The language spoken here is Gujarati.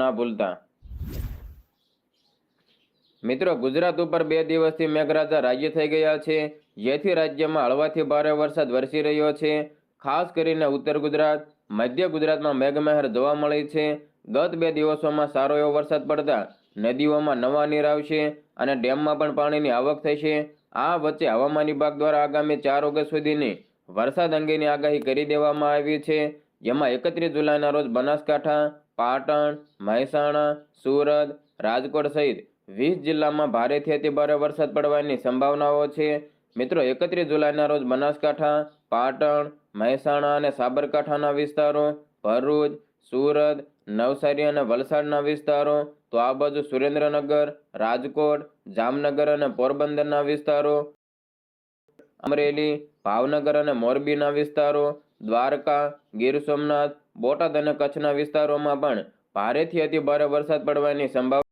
ના ભૂલતા। મિત્રો, ગુજરાત ઉપર 2 દિવસથી મેઘરાજા રાજ્ય થઈ ગયા છે, જેથી રાજ્યમાં હળવાથી ભારે વરસાદ વરસી રહ્યો છે। ખાસ કરીને ઉત્તર ગુજરાત, મધ્ય ગુજરાતમાં મેઘમહેર જોવા મળી છે। ગત 2 દિવસોમાં સારો એવો વરસાદ પડતા નદીઓમાં નવા નીર આવશે અને ડેમમાં પણ પાણીની આવક થશે। આ વચ્ચે હવામાન વિભાગ દ્વારા આગામી 4 ઓગસ્ટ સુધીની વરસાદ અંગેની આગાહી કરી દેવામાં આવી છે, જેમાં 31 જુલાઈના રોજ બનાસકાંઠા, પાટણ, મહેસાણા, સુરત, રાજકોટ સહિત 20 જિલ્લામાં ભારેથી અતિભારે વરસાદ પડવાની સંભાવનાઓ છે। મિત્રો, 31 જુલાઈના રોજ બનાસકાંઠા, પાટણ, મહેસાણા અને સાબરકાંઠાના વિસ્તારો, ભરૂચ, સુરત, નવસારી અને વલસાડના વિસ્તારો, તો આ બાજુ સુરેન્દ્રનગર, રાજકોટ, જામનગર અને પોરબંદરના વિસ્તારો, અમરેલી, ભાવનગર અને મોરબીના વિસ્તારો, દ્વારકા, ગીર સોમનાથ, બોટાદ અને કચ્છના વિસ્તારોમાં પણ ભારેથી અતિભારે વરસાદ પડવાની સંભાવના